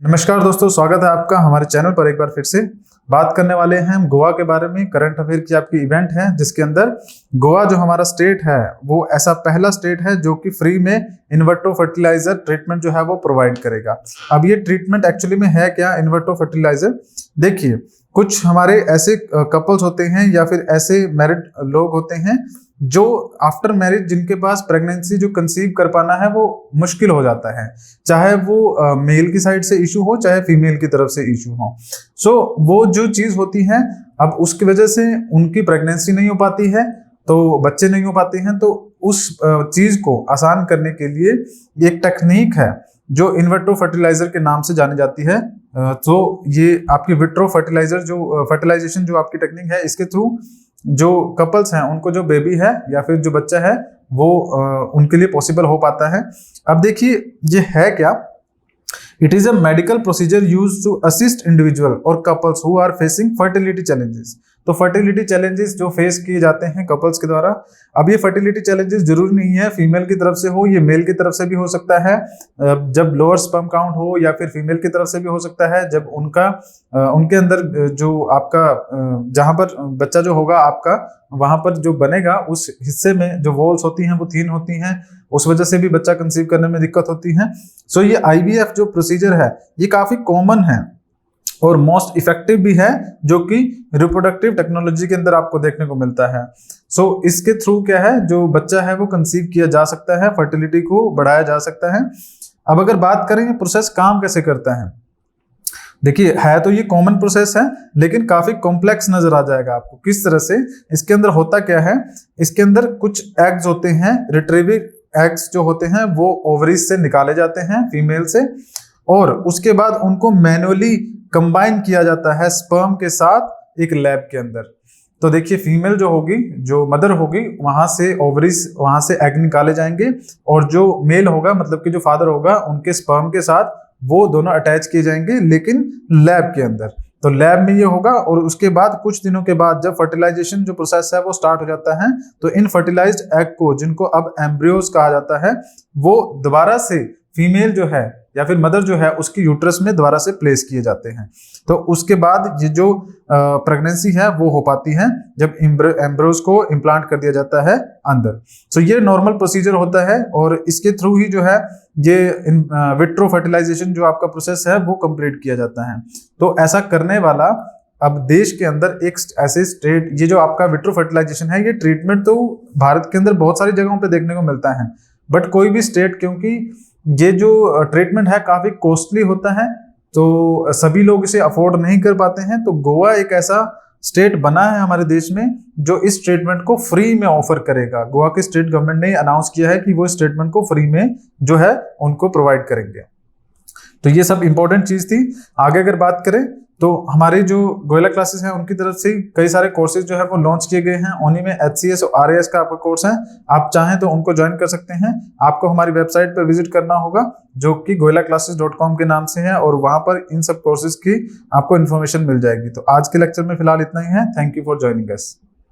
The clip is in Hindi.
नमस्कार दोस्तों, स्वागत है आपका हमारे चैनल पर। एक बार फिर से बात करने वाले हैं हम गोवा के बारे में। करंट अफेयर की आपकी इवेंट है जिसके अंदर गोवा जो हमारा स्टेट है वो ऐसा पहला स्टेट है जो कि फ्री में इनवर्टो फर्टिलाइजर ट्रीटमेंट जो है वो प्रोवाइड करेगा। अब ये ट्रीटमेंट एक्चुअली में है क्या इन्वर्टो फर्टिलाइजर? देखिए, कुछ हमारे ऐसे कपल्स होते हैं या फिर ऐसे मैरिड लोग होते हैं जो आफ्टर मैरिज जिनके पास प्रेगनेंसी जो कंसीव कर पाना है वो मुश्किल हो जाता है, चाहे वो मेल की साइड से इशू हो चाहे फीमेल की तरफ से इशू हो। सो वो जो चीज होती है, अब उसकी वजह से उनकी प्रेगनेंसी नहीं हो पाती है तो बच्चे नहीं हो पाते हैं। तो उस चीज को आसान करने के लिए एक टेक्निक है जो इनवर्टो फर्टिलाइजर के नाम से जानी जाती है। तो ये आपकी विट्रो फर्टिलाइजर जो फर्टिलाइजेशन जो आपकी टेक्निक है, इसके थ्रू जो कपल्स हैं उनको जो बेबी है या फिर जो बच्चा है वो उनके लिए पॉसिबल हो पाता है। अब देखिए ये है क्या। It is a medical procedure used to assist individual और couples who are facing fertility challenges. तो फर्टिलिटी चैलेंजेस जो फेस किए जाते हैं कपल्स के द्वारा, अब ये फर्टिलिटी चैलेंजेस जरूरी नहीं है फीमेल की तरफ से हो, ये मेल की तरफ से भी हो सकता है। जब लोअर स्पर्म काउंट हो, या फिर फीमेल की तरफ से भी हो सकता है जब उनके अंदर जो आपका जहां पर बच्चा जो होगा आपका, वहां पर जो बनेगा उस हिस्से में जो वॉल्स होती हैं वो थिन होती हैं, उस वजह से भी बच्चा कंसीव करने में दिक्कत होती है। सो ये आईवीएफ जो प्रोसीजर है ये काफी कॉमन है और मोस्ट इफेक्टिव भी है, जो कि रिप्रोडक्टिव टेक्नोलॉजी के अंदर आपको देखने को मिलता है। सो इसके थ्रू क्या है, जो बच्चा है वो कंसीव किया जा सकता है, फर्टिलिटी को बढ़ाया जा सकता है। अब अगर बात करें ये प्रोसेस काम कैसे करता है, देखिए है तो ये कॉमन प्रोसेस है लेकिन काफी कॉम्प्लेक्स नजर आ जाएगा आपको। किस तरह से इसके अंदर होता क्या है, इसके अंदर कुछ एग्स होते हैं, रिट्रीविंग एग्स जो होते हैं वो ओवरीज से निकाले जाते हैं फीमेल से, और उसके बाद उनको मैनुअली कंबाइन किया जाता है स्पर्म के साथ एक लैब के अंदर। तो देखिए फीमेल जो होगी, जो मदर होगी, वहां से ओवरीज, वहां से एग निकाले जाएंगे, और जो मेल होगा मतलब कि जो फादर होगा उनके स्पर्म के साथ वो दोनों अटैच किए जाएंगे, लेकिन लैब के अंदर। तो लैब में ये होगा, और उसके बाद कुछ दिनों के बाद जब फर्टिलाइजेशन जो प्रोसेस है वो स्टार्ट हो जाता है, तो इन फर्टिलाइज्ड एग को, जिनको अब एम्ब्रियोज कहा जाता है, वो दोबारा से फीमेल जो है या फिर मदर जो है उसकी यूट्रस में दोबारा से प्लेस किए जाते हैं। तो उसके बाद ये जो प्रेगनेंसी है वो हो पाती है जब एम्ब्रियोज को इम्प्लांट कर दिया जाता है अंदर। सो ये नॉर्मल प्रोसीजर होता है, और इसके थ्रू ही जो है ये विट्रो फर्टिलाइजेशन जो आपका प्रोसेस है वो कंप्लीट किया जाता है। तो ऐसा करने वाला अब देश के अंदर एक ऐसे स्टेट, ये जो आपका विट्रो फर्टिलाइजेशन है, ये ट्रीटमेंट तो भारत के अंदर बहुत सारी जगहों पे देखने को मिलता है, बट कोई भी स्टेट, क्योंकि ये जो ट्रीटमेंट है काफी कॉस्टली होता है तो सभी लोग इसे अफोर्ड नहीं कर पाते हैं। तो गोवा एक ऐसा स्टेट बना है हमारे देश में जो इस ट्रीटमेंट को फ्री में ऑफर करेगा। गोवा के स्टेट गवर्नमेंट ने अनाउंस किया है कि वो इस ट्रीटमेंट को फ्री में जो है उनको प्रोवाइड करेंगे। तो ये सब इंपॉर्टेंट चीज थी। आगे अगर बात करें तो हमारे जो गोयला क्लासेस हैं उनकी तरफ से कई सारे कोर्सेज जो है वो लॉन्च किए गए हैं। उन्हीं में HCS और RAS का आपका कोर्स है, आप चाहें तो उनको ज्वाइन कर सकते हैं। आपको हमारी वेबसाइट पर विजिट करना होगा जो कि goilaclasses.com के नाम से है, और वहां पर इन सब कोर्सेज की आपको इन्फॉर्मेशन मिल जाएगी। तो आज के लेक्चर में फिलहाल इतना ही है। Thank you for joining us.